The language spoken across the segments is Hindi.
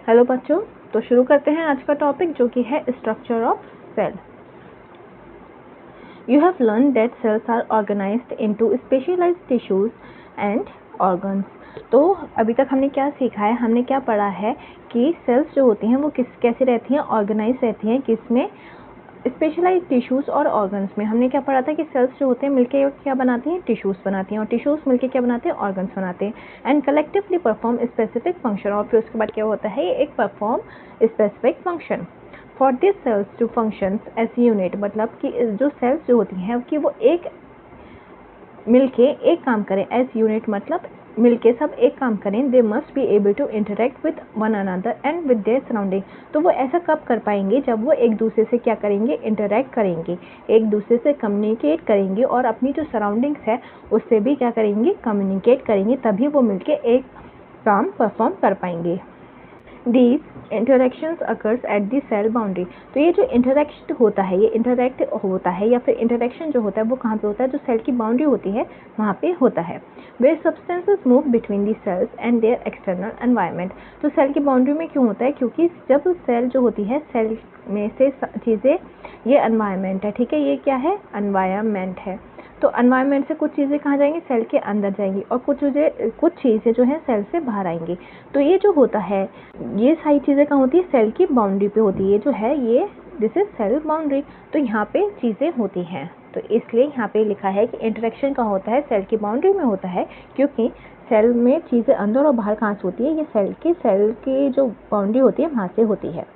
हेलो बच्चों, तो शुरू करते हैं आज का टॉपिक जो कि है structure of cell. You have learn that cells are organized into specialized tissues and organs. तो अभी तक हमने क्या सीखा है, हमने क्या पढ़ा है कि सेल्स जो होती हैं वो कैसे रहती हैं, ऑर्गेनाइज रहती हैं किसमें, स्पेशलाइज्ड टिश्यूज और ऑर्गन्स में। हमने क्या पढ़ा था कि सेल्स जो होते हैं मिलके क्या बनाती हैं, टिश्यूज बनाती हैं, और टिश्यूज मिलके क्या बनाते हैं, ऑर्गन्स बनाते हैं, and collectively perform specific function. और फिर उसके बाद क्या होता है, ये एक perform specific function. For this cells to function as unit, मतलब कि जो सेल्स जो होती हैं कि वो एक मिलके एक काम करें, एज यूनिट मतलब मिलके सब एक काम करें। They must be able to interact with one another and with their surrounding. तो वो ऐसा कब कर पाएंगे, जब वो एक दूसरे से क्या करेंगे, इंटरेक्ट करेंगे, एक दूसरे से कम्युनिकेट करेंगे और अपनी जो सराउंडिंग्स है उससे भी क्या करेंगे, कम्युनिकेट करेंगे, तभी वो मिलके एक काम परफॉर्म कर पाएंगे। These interactions occurs at the cell boundary। तो ये जो इंटरेक्ट होता है, ये इंटरेक्ट होता है या फिर इंटरेक्शन जो होता है वो कहाँ पे होता है, जो सेल की बाउंड्री होती है वहाँ पे होता है। Where substances move between the cells and their external environment। तो सेल की बाउंड्री में क्यों होता है, क्योंकि जब सेल जो होती है, सेल में से चीज़ें, ये एनवायरनमेंट है, ठीक है, ये क्या है, एनवायरनमेंट है। तो एनवायरनमेंट से कुछ चीज़ें कहाँ जाएंगी, सेल के अंदर जाएंगी, और कुछ चीज़ें जो हैं सेल से बाहर आएंगी। तो ये जो होता है, ये सारी चीज़ें कहाँ होती है, सेल की बाउंड्री पे होती है। ये जो है, ये दिस इज सेल बाउंड्री। तो यहाँ पे चीज़ें होती हैं, तो इसलिए यहाँ पे लिखा है कि इंटरेक्शन कहाँ होता है, सेल की बाउंड्री में होता है, क्योंकि सेल में चीज़ें अंदर और बाहर कहाँ से होती है, ये सेल की जो बाउंड्री होती है वहाँ से होती है।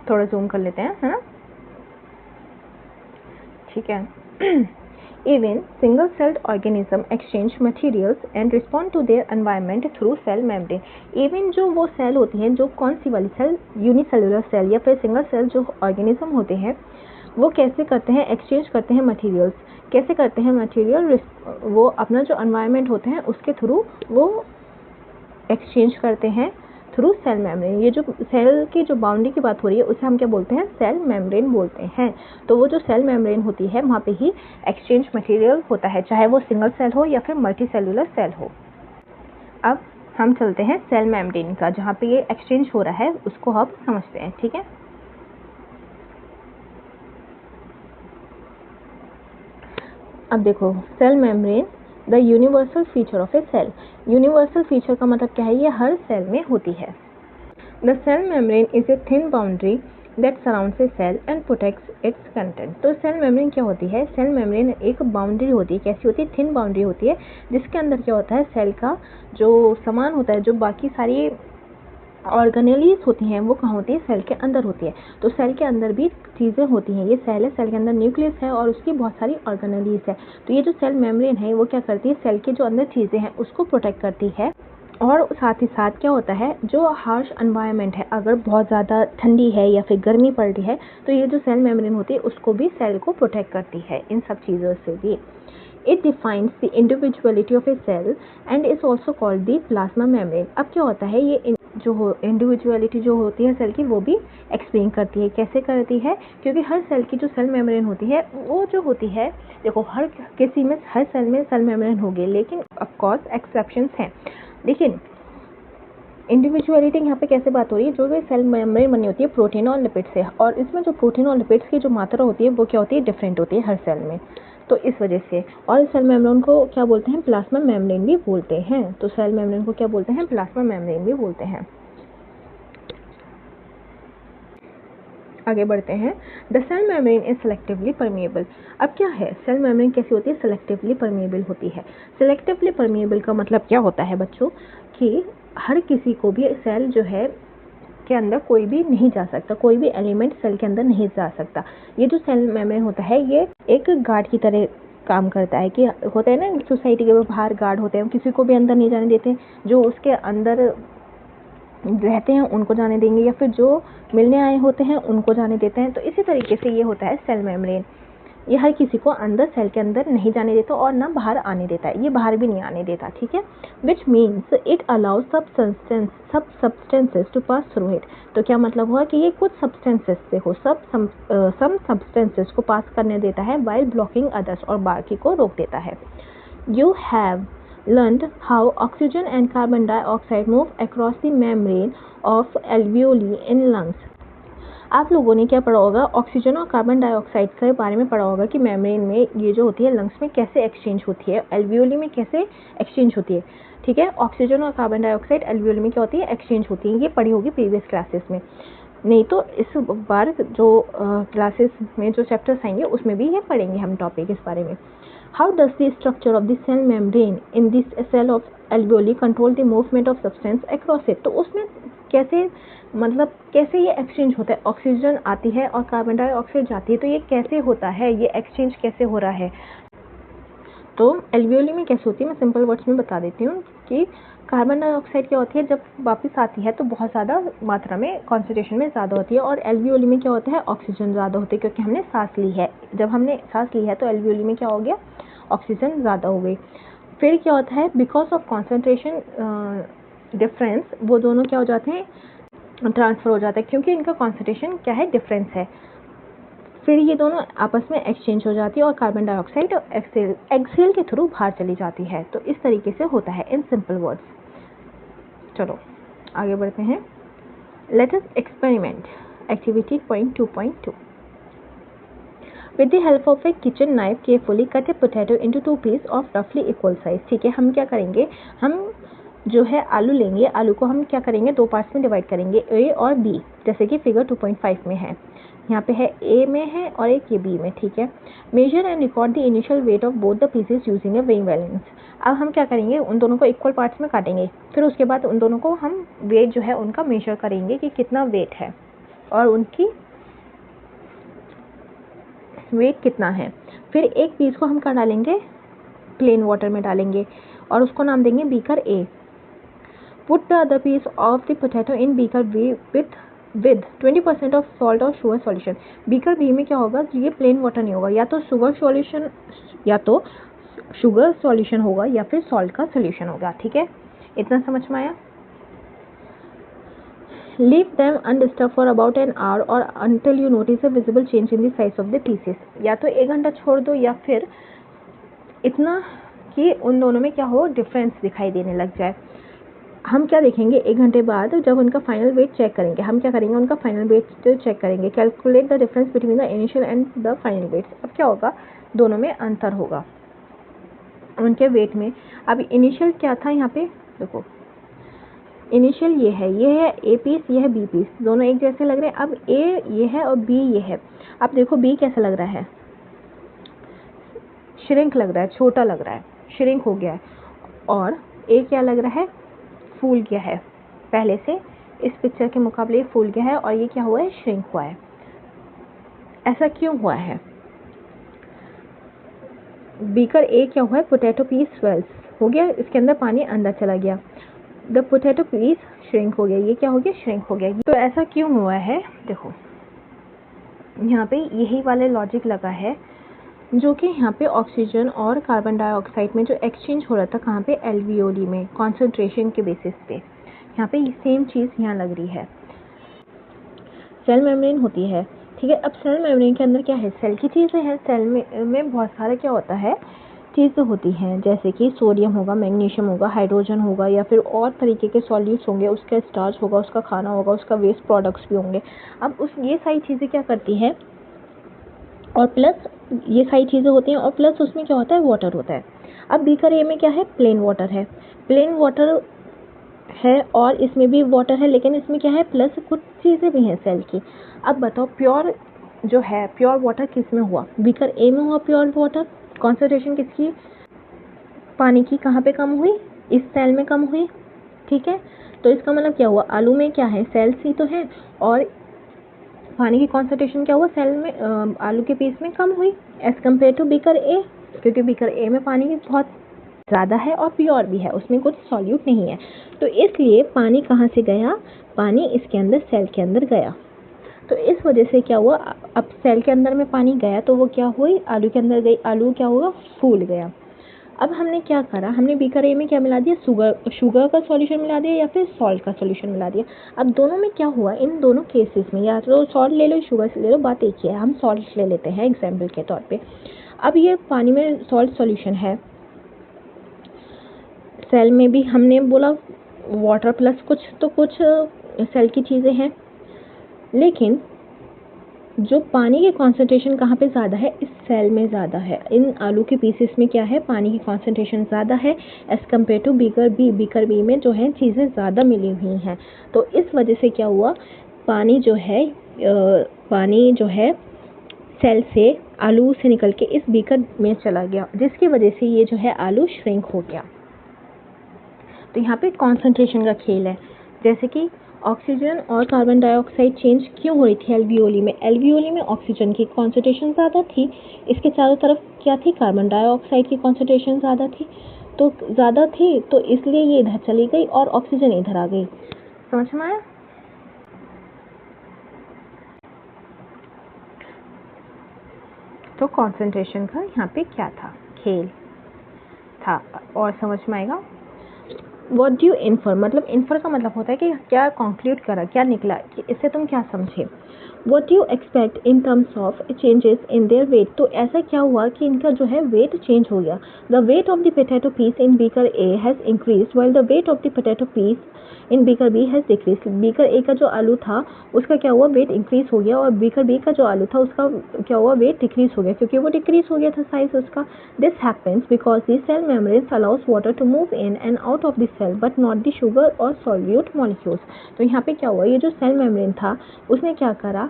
थोड़ा जूम कर लेते हैं, है ना, ठीक है। Even single-celled organism exchange materials and respond to their environment through cell membrane। Even जो वो सेल होती हैं, जो कौन सी वाली सेल, यूनिसेलुलर सेल या फिर सिंगल सेल जो ऑर्गेनिज्म होते हैं, वो कैसे करते हैं, एक्सचेंज करते हैं मटेरियल्स। कैसे करते हैं मटेरियल, वो अपना जो एनवायरनमेंट होते हैं उसके थ्रू वो एक्सचेंज करते हैं थ्रू सेल मेम्ब्रेन। ये जो सेल की जो बाउंड्री की बात हो रही है उसे हम क्या बोलते हैं, सेल मेम्ब्रेन बोलते हैं। तो वो जो सेल मेम्ब्रेन होती है वहाँ पे ही एक्सचेंज मटेरियल होता है, चाहे वो सिंगल सेल हो या फिर मल्टी सेलुलर सेल हो। अब हम चलते हैं सेल मेम्ब्रेन का, जहाँ पे ये एक्सचेंज हो रहा है उसको हम समझते हैं, ठीक है। अब देखो, cell membrane the universal feature of a cell. Universal feature का मतलब क्या है, ये हर सेल में होती है। The cell membrane is a thin boundary that surrounds a cell and protects its content. तो सेल मेम्ब्रेन क्या होती है, सेल मेम्ब्रेन एक बाउंड्री होती है, कैसी होती है, थिन बाउंड्री होती है, जिसके अंदर क्या होता है, सेल का जो सामान होता है, जो बाकी सारी ऑर्गेनेलीज होती हैं वो कहाँ होती है, सेल के अंदर होती है। तो सेल के अंदर भी चीज़ें होती हैं, ये सेल है, सेल के अंदर न्यूक्लियस है और उसकी बहुत सारी ऑर्गेनेलीज है। तो ये जो सेल मेम्ब्रेन है वो क्या करती है, सेल के जो अंदर चीज़ें हैं उसको प्रोटेक्ट करती है। और साथ ही साथ क्या होता है, जो हार्श एनवायरनमेंट है, अगर बहुत ज़्यादा ठंडी है या फिर गर्मी पड़ रही है, तो ये जो सेल मेम्ब्रेन होती है उसको भी, सेल को प्रोटेक्ट करती है इन सब चीज़ों से भी। It defines the individuality of a cell and is also called the plasma membrane। अब क्या होता है, ये जो इंडिविजुअलिटी जो होती है सेल की वो भी एक्सप्लेन करती है। कैसे करती है, क्योंकि हर सेल की जो सेल मेम्ब्रेन होती है वो जो होती है, देखो हर किसी में, हर सेल में सेल मेम्ब्रेन होगी, लेकिन ऑफकोर्स एक्सेप्शंस हैं। लेकिन इंडिविजुअलिटी यहाँ पे कैसे बात हो रही है, जो भी सेल मेम्ब्रेन बनी होती है प्रोटीन और लिपिड से, और इसमें जो प्रोटीन और लिपिड्स की जो मात्रा होती है वो क्या होती है, डिफरेंट होती है हर सेल में। तो इस वजह से, और सेल मेम्ब्रेन को क्या बोलते हैं, प्लाज्मा मेम्ब्रेन भी बोलते हैं। तो सेल मेम्ब्रेन को क्या बोलते हैं, प्लाज्मा मेम्ब्रेन भी बोलते हैं। आगे बढ़ते हैं। The cell membrane is selectively permeable. अब क्या है, सेल मेम्ब्रेन कैसी होती है, सेलेक्टिवली परमिएबल होती है। सेलेक्टिवली परमिएबल का मतलब क्या होता है बच्चों, कि हर किसी को भी सेल जो है के अंदर कोई भी नहीं जा सकता, कोई भी एलिमेंट सेल के अंदर नहीं जा सकता। ये जो सेल मेम्ब्रेन होता है ये एक गार्ड की तरह काम करता है, कि होता है ना सोसाइटी के बाहर गार्ड होते हैं, किसी को भी अंदर नहीं जाने देते, जो उसके अंदर रहते हैं उनको जाने देंगे, या फिर जो मिलने आए होते हैं उनको जाने देते हैं। तो इसी तरीके से ये होता है सेल मेम्ब्रेन, ये हर किसी को अंदर, सेल के अंदर नहीं जाने देता और ना बाहर आने देता है, ये बाहर भी नहीं आने देता, ठीक है। विच मीन्स इट अलाउज सब substances to pass through it. तो क्या मतलब हुआ कि ये कुछ सब्सटेंसेस से हो, सम सब्सटेंसेस को पास करने देता है, वाइल ब्लॉकिंग अदर्स, और बाकी को रोक देता है। You have learned how oxygen and carbon dioxide move across the membrane of alveoli in lungs. आप लोगों ने क्या पढ़ा होगा, ऑक्सीजन और कार्बन डाइऑक्साइड के बारे में पढ़ा होगा कि मेम्ब्रेन में ये जो होती है लंग्स में कैसे एक्सचेंज होती है, एल्वियोली में कैसे एक्सचेंज होती है। ठीक है, ऑक्सीजन और कार्बन डाइऑक्साइड एल्वियोली में क्या होती है, एक्सचेंज होती है। ये पढ़ी होगी प्रीवियस क्लासेस में, नहीं तो इस बार जो क्लासेस में जो चैप्टर्स आएंगे उसमें भी ये पढ़ेंगे हम टॉपिक इस बारे में। How does the structure of the cell membrane in this cell of alveoli control the movement of substance across it. तो उसमें कैसे, मतलब कैसे ये एक्सचेंज होता है, ऑक्सीजन आती है और कार्बन डाइऑक्साइड जाती है, तो ये कैसे होता है, ये एक्सचेंज कैसे हो रहा है। तो एल्वियोली में कैसे होती है, मैं सिंपल वर्ड्स में बता देती हूँ कि कार्बन डाइऑक्साइड क्या होती है, जब वापस आती है तो बहुत ज़्यादा मात्रा में कॉन्सेंट्रेशन में ज़्यादा होती है, और एल्वियोली में क्या होता है, ऑक्सीजन ज़्यादा होती है, क्योंकि हमने सांस ली है। जब हमने सांस ली है तो एल्वियोली में क्या हो गया, ऑक्सीजन ज़्यादा हो गई। फिर क्या होता है, बिकॉज ऑफ कॉन्सेंट्रेशन डिफरेंस, वो दोनों क्या हो जाते हैं, ट्रांसफ़र हो जाता है, क्योंकि इनका कॉन्सेंट्रेशन क्या है, डिफरेंस है। फिर ये दोनों आपस में एक्सचेंज हो जाती है और कार्बन डाइऑक्साइड एक्सहेल के थ्रू बाहर चली जाती है। तो इस तरीके से होता है इन सिंपल वर्ड्स। चलो आगे बढ़ते हैं। Let us experiment activity point 2.2। With the help of a kitchen knife, carefully cut a potato into 2 pieces of roughly equal size। ठीक है, हम क्या करेंगे, हम जो है आलू लेंगे, आलू को हम क्या करेंगे, 2 पार्ट्स में डिवाइड करेंगे, ए और बी, जैसे कि फिगर 2.5 में है। यहाँ पे है ए में है और एक ये बी में। ठीक है, measure and record the initial weight of both the pieces using a weighing balance. अब हम क्या करेंगे, उन दोनों को इक्वल पार्ट्स में काटेंगे, फिर उसके बाद उन दोनों को हम वेट जो है उनका मेजर करेंगे कि कितना वेट है और उनकी वेट कितना है। फिर एक पीस को हम कहाँ डालेंगे, प्लेन वाटर में डालेंगे और उसको नाम देंगे beaker A. Put the other piece of the potato in beaker B with 20% of salt और शुगर सॉल्यूशन। बीकर बी में क्या होगा, ये प्लेन वाटर नहीं होगा, या तो शुगर सॉल्यूशन होगा या फिर सॉल्ट का सॉल्यूशन होगा। ठीक है, इतना समझ में आया। Leave them undisturbed for about an hour or until you notice a visible change in the size of the pieces। या तो 1 घंटा छोड़ दो या फिर इतना कि उन दोनों में क्या हो, डिफरेंस दिखाई देने लग जाए। हम क्या देखेंगे, 1 घंटे बाद जब उनका फाइनल वेट चेक करेंगे, हम क्या करेंगे, उनका फाइनल वेट चेक करेंगे। Calculate the difference between the initial and the final weights. अब क्या होगा, दोनों में अंतर होगा उनके वेट में। अब इनिशियल क्या था, यहाँ पे देखो इनिशियल ये है ए पीस, ये है बी पीस, दोनों एक जैसे लग रहे हैं। अब ए ये है और बी ये है। अब देखो बी कैसा लग रहा है, श्रिंक लग रहा है, छोटा लग रहा है, श्रिंक हो गया है। और ए क्या लग रहा है, फूल गया है, पहले से इस पिक्चर के मुकाबले फूल गया है और ये क्या हुआ है, श्रिंक हुआ है। ऐसा क्यों हुआ है, बीकर ए क्या हुआ है, पोटैटो पीस स्वेल्स हो गया, इसके अंदर पानी अंदर चला गया, द पोटैटो पीस श्रिंक हो गया, ये क्या हो गया, श्रिंक हो गया। तो ऐसा क्यों हुआ है, देखो यहाँ पे यही वाले लॉजिक लगा है जो कि यहाँ पे ऑक्सीजन और कार्बन डाइऑक्साइड में जो एक्सचेंज हो रहा था, कहाँ पे, एल्वियोली में, कॉन्सेंट्रेशन के बेसिस पे। यहाँ पे सेम चीज़ यहाँ लग रही है। सेल मेम्ब्रेन होती है, ठीक है। अब सेल मेम्ब्रेन के अंदर क्या है, सेल की चीज़ें हैं। सेल में बहुत सारा क्या होता है, चीज़ें होती हैं, जैसे कि सोडियम होगा, मैग्नीशियम होगा, हाइड्रोजन होगा, या फिर और तरीके के सॉल्यूट्स होंगे, उसका स्टार्च होगा, उसका खाना होगा, उसका वेस्ट प्रोडक्ट्स भी होंगे। अब ये सारी चीज़ें क्या करती हैं, और प्लस ये सारी चीज़ें होती हैं, और प्लस उसमें क्या होता है, वाटर होता है। अब बीकर ए में क्या है, प्लेन वाटर है, प्लेन वाटर है और इसमें भी वाटर है, लेकिन इसमें क्या है, प्लस कुछ चीज़ें भी हैं सेल की। अब बताओ प्योर जो है, प्योर वाटर किस में हुआ, बीकर ए में हुआ प्योर वाटर। कॉन्सेंट्रेशन किसकी, पानी की कहाँ पे कम हुई, इस सेल में कम हुई, ठीक है। तो इसका मतलब क्या हुआ, आलू में क्या है, सेल्स ही तो है, और पानी की कॉन्सेंट्रेशन क्या हुआ, सेल में आलू के पीस में कम हुई as compared to beaker A, क्योंकि बीकर ए में पानी बहुत ज़्यादा है और प्योर भी है, उसमें कुछ सॉल्यूट नहीं है। तो इसलिए पानी कहाँ से गया, पानी इसके अंदर सेल के अंदर गया। तो इस वजह से क्या हुआ, अब सेल के अंदर में पानी गया तो वो क्या हुई, आलू के अंदर गई, आलू क्या होगा, फूल गया। अब हमने क्या करा, हमने बीकर ए में क्या मिला दिया, शुगर का सॉल्यूशन मिला दिया या फिर सॉल्ट का सॉल्यूशन मिला दिया। अब दोनों में क्या हुआ, इन दोनों केसेस में या तो सॉल्ट ले लो, शुगर ले लो, बात एक ही है। हम सॉल्ट ले लेते हैं एग्जाम्पल के तौर पे। अब ये पानी में सॉल्ट सॉल्यूशन है, सेल में भी हमने बोला वाटर प्लस कुछ सेल की चीज़ें हैं, लेकिन जो पानी की कॉन्सेंट्रेशन कहाँ पे ज़्यादा है, इस सेल में ज़्यादा है। इन आलू के पीसेस में क्या है, पानी की कॉन्सेंट्रेशन ज़्यादा है as compared to beaker B में जो है चीज़ें ज़्यादा मिली हुई हैं। तो इस वजह से क्या हुआ, पानी जो है सेल से आलू से निकल के इस बीकर में चला गया, जिसकी वजह से ये जो है आलू श्रिंक हो गया। तो यहाँ पे कॉन्सेंट्रेशन का खेल है। जैसे कि ऑक्सीजन और कार्बन डाइऑक्साइड चेंज क्यों हो रही थी एल्वियोली में ऑक्सीजन की कॉन्सेंट्रेशन ज़्यादा थी, इसके चारों तरफ क्या थी, कार्बन डाइऑक्साइड की कॉन्सेंट्रेशन ज़्यादा थी, तो इसलिए ये इधर चली गई और ऑक्सीजन इधर आ गई। समझ में आया? तो कॉन्सेंट्रेशन का यहाँ पे क्या था, खेल था। और समझ में आएगा। What do you infer, मतलब इन्फर का मतलब होता है कि क्या कंक्लूड करा, क्या निकला, कि इससे तुम क्या समझे। What do you expect in terms of changes in their weight, तो ऐसा क्या हुआ कि इनका जो है वेट चेंज हो गया। The weight of the potato piece in beaker A has increased while the weight of the potato piece in beaker B has decreased। beaker A का जो आलू था उसका क्या हुआ, वेट इंक्रीज हो गया, और beaker B का जो आलू था उसका क्या हुआ, वेट डिक्रीज हो गया, क्योंकि वो डिक्रीज हो गया था साइज उसका। This happens because the cell membrane allows water to move in and out of the cell but not the sugar or solute molecules। तो यहाँ पे क्या हुआ, ये जो सेल मेम्ब्रेन था उसने क्या करा,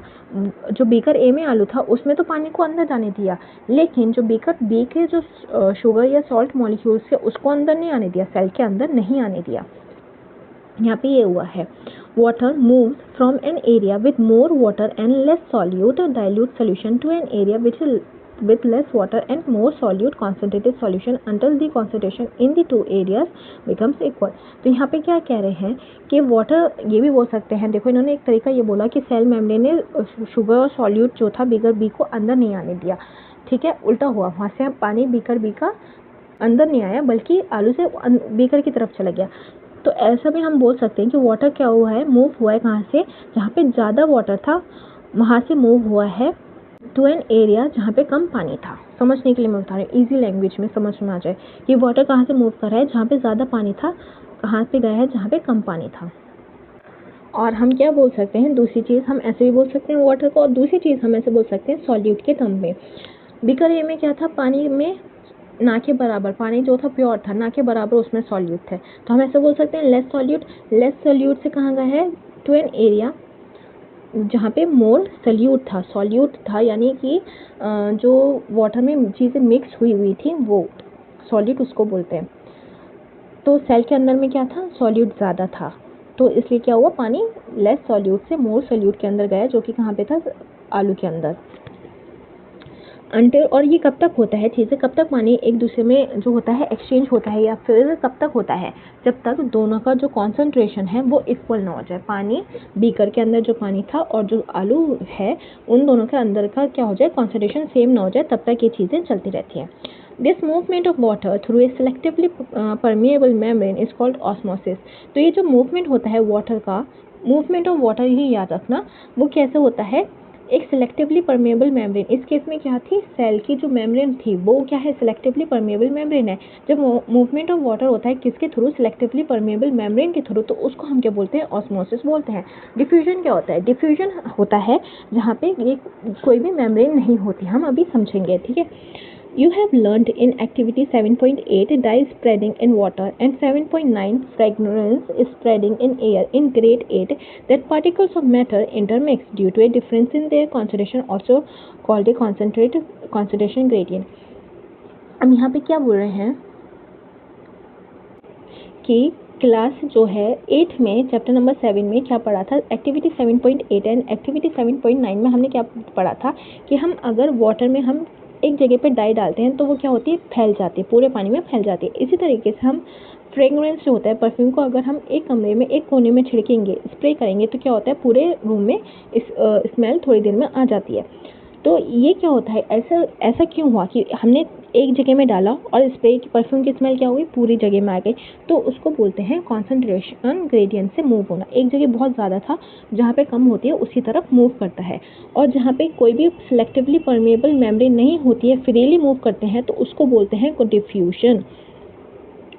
जो बीकर ए में आलू था उसमें तो पानी को अंदर जाने दिया, लेकिन जो बीकर बी के जो शुगर या सॉल्ट मॉलिक्यूल्स है उसको अंदर नहीं आने दिया, सेल के अंदर नहीं आने दिया। यहाँ पे ये हुआ है, water moves from an area with more water and less solute dilute solution to an area with less water and more solute concentrated solution until the concentration in the two areas becomes equal। तो यहाँ पे क्या कह रहे हैं कि वाटर, ये भी बोल सकते हैं, देखो इन्होंने एक तरीका ये बोला कि सेल मेम्ब्रेन ने शुगर और सॉल्यूट जो था बीकर बी को अंदर नहीं आने दिया, ठीक है, उल्टा हुआ, वहाँ से पानी बीकर बी का अंदर नहीं आया बल्कि आलू से बीकर की तरफ चला गया। तो ऐसा भी हम बोल सकते हैं कि वाटर क्या हुआ है, मूव हुआ है कहाँ से, जहाँ पे ज़्यादा वाटर था वहाँ से मूव हुआ है टू एन एरिया जहाँ पे कम पानी था। समझने के लिए मैं बता रही हूँ, ईजी लैंग्वेज में समझ में आ जाए कि वाटर कहाँ से मूव कर रहा है, जहाँ पे ज़्यादा पानी था, कहाँ पे गया है जहाँ पे कम पानी था। और हम क्या बोल सकते हैं, दूसरी चीज़ हम ऐसे भी बोल सकते हैं वाटर को, और दूसरी चीज़ हम ऐसे बोल सकते हैं सॉल्यूट के टर्म में। बीकर ए में क्या था, पानी में ना के बराबर, पानी जो था प्योर था, ना के बराबर उसमें सॉल्यूट थे, तो हम ऐसे बोल सकते हैं लेस सॉल्यूट से कहाँ गया है, टू एन एरिया जहाँ पे मोर सॉल्यूट था, यानी कि जो वाटर में चीज़ें मिक्स हुई थी वो सॉल्यूट उसको बोलते हैं। तो सेल के अंदर में क्या था, सॉल्यूट ज़्यादा था, तो इसलिए क्या हुआ, पानी लेस सॉल्यूट से मोर सॉल्यूट के अंदर गया, जो कि कहाँ पे था, आलू के अंदर। अंटिल, और ये कब तक होता है, चीज़ें कब तक पानी एक दूसरे में जो होता है एक्सचेंज होता है, या फिर कब तक होता है, जब तक दोनों का जो कॉन्सेंट्रेशन है वो इक्वल ना हो जाए। पानी बीकर के अंदर जो पानी था और जो आलू है उन दोनों के अंदर का क्या हो जाए, कॉन्सेंट्रेशन सेम ना हो जाए, तब तक ये चीज़ें चलती रहती हैं। This movement of water through a selectively permeable membrane is called osmosis. तो ये जो मूवमेंट होता है वाटर का, मूवमेंट ऑफ वाटर ही याद रखना, वो कैसे होता है, एक सिलेक्टिवली परमेबल मेम्ब्रेन, इस केस में क्या थी, सेल की जो मेम्ब्रेन थी वो क्या है, सिलेक्टिवली परमेबल मेम्ब्रेन है। जब मूवमेंट ऑफ वाटर होता है किसके थ्रू, सिलेक्टिवली परमेबल मेम्ब्रेन के थ्रू, तो उसको हम क्या बोलते हैं, ऑस्मोसिस बोलते हैं। डिफ्यूजन क्या होता है, डिफ्यूजन होता है जहाँ पे ये कोई भी मेम्ब्रेन नहीं होती, हम अभी समझेंगे, ठीक है। You have learned in activity 7.8 dye spreading in water and 7.9 fragrance spreading in air in grade 8 that particles of matter intermix due to a difference in their concentration, also called a concentration gradient। अब यहाँ पे क्या बोल रहे हैं कि क्लास जो है 8 में चैप्टर नंबर 7 में क्या पढ़ा था, एक्टिविटी 7.8 एंड एक्टिविटी 7.9 में हमने क्या पढ़ा था कि हम अगर वाटर में हम एक जगह पे डाई डालते हैं तो वो क्या होती है, फैल जाती है, पूरे पानी में फैल जाती है। इसी तरीके से हम फ्रेगरेंस जो होता है, परफ्यूम को अगर हम एक कमरे में एक कोने में छिड़केंगे, स्प्रे करेंगे, तो क्या होता है, पूरे रूम में इस स्मेल थोड़ी देर में आ जाती है। तो ये क्या होता है, ऐसा क्यों हुआ कि हमने एक जगह में डाला और स्प्रे की परफ्यूम की स्मेल क्या हुई, पूरी जगह में आ गई, तो उसको बोलते हैं कॉन्सेंट्रेशन ग्रेडियंट से मूव होना। एक जगह बहुत ज़्यादा था, जहाँ पे कम होती है उसी तरफ मूव करता है, और जहाँ पे कोई भी सिलेक्टिवली परमेबल मेम्ब्रेन नहीं होती है, फ्रीली मूव करते हैं, तो उसको बोलते हैं डिफ्यूजन।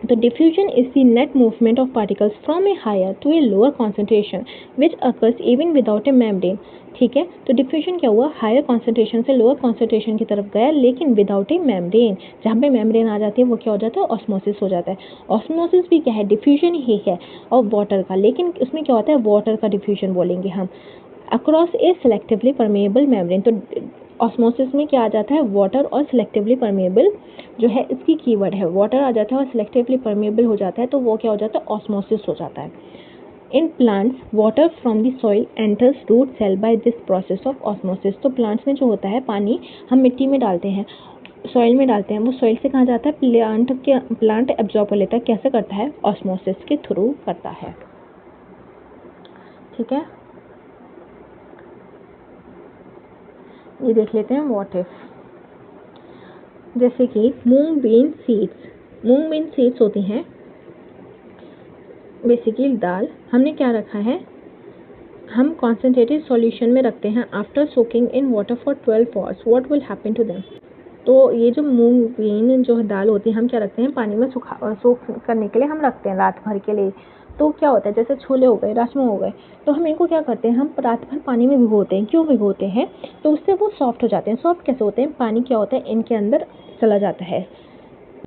तो diffusion is the net movement of particles from a higher to a lower concentration which occurs even without a membrane. ठीक है, तो डिफ्यूजन क्या हुआ, हायर कॉन्सेंट्रेशन से लोअर कॉन्सेंट्रेशन की तरफ गया लेकिन विदाउट ए मेम्ब्रेन। जहाँ पे मेम्ब्रेन आ जाती है वो क्या हो जाता है, ऑस्मोसिस हो जाता है। ऑस्मोसिस भी क्या है, डिफ्यूजन ही है और वाटर का, लेकिन उसमें क्या होता है, वाटर का डिफ्यूजन बोलेंगे हम। अक्रॉस ए सेलेक्टिवली परमेएबल मेम्ब्रेन, तो ऑस्मोसिस में क्या आ जाता है, वाटर और सेलेक्टिवली परमेएबल जो है इसकी कीवर्ड है, वाटर आ जाता है और सेलेक्टिवली परमेएबल हो जाता है, तो वो क्या हो जाता है, ऑस्मोसिस हो जाता है। In plants water from the soil enters root cell by this process of osmosis. तो प्लांट्स में जो होता है, पानी हम मिट्टी में डालते हैं, सॉइल में डालते हैं, वो सॉइल से कहाँ जाता है, प्लांट एब्जॉर्ब कर लेता है। कैसे करता है, ऑस्मोसिस के थ्रू करता है। ठीक है, ये देख लेते हैं व्हाट इफ। जैसे कि मूंग बीन सीड्स होती हैं बेसिकली दाल। हमने क्या रखा है, हम कॉन्सेंट्रेटेड सॉल्यूशन में रखते हैं after soaking in water for 12 hours, what will happen to them. तो ये जो मूंग बीन जो दाल होती है, हम क्या रखते हैं, पानी में सोख करने के लिए हम रखते हैं रात भर के लिए। तो क्या होता है, जैसे छोले हो गए, राजमा हो गए, तो हम इनको क्या करते हैं, हम रात भर पानी में भिगोते हैं। क्यों भिगोते हैं, तो उससे वो सॉफ्ट हो जाते हैं। सॉफ्ट कैसे होते हैं, पानी क्या होता है, इनके अंदर चला जाता है,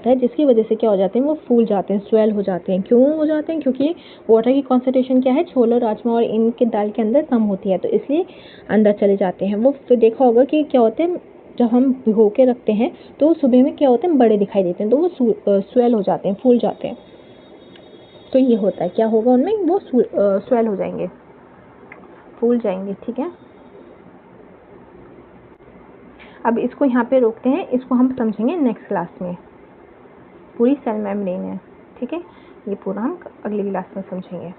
जिसकी वजह से क्या हो जाते हैं, वो फूल जाते हैं, स्वेल हो जाते हैं। क्यों हो जाते हैं, क्योंकि वाटर की कॉन्सेंट्रेशन क्या है, छोले, राजमा और इनके दाल के अंदर कम होती है, तो इसलिए अंदर चले जाते हैं। वो फिर देखा होगा कि क्या होते हैं, जब हम भिगो के रखते हैं तो सुबह में क्या होते हैं, बड़े दिखाई देते हैं, तो वो स्वेल हो जाते हैं, फूल जाते हैं। तो ये होता है, क्या होगा उनमें, वो स्वेल हो जाएंगे, फूल जाएंगे। ठीक है, अब इसको यहाँ पे रोकते हैं, इसको हम समझेंगे नेक्स्ट क्लास में। पूरी सेल मेम्ब्रेन है, ठीक है, ये पूरा हम अगली क्लास में समझेंगे।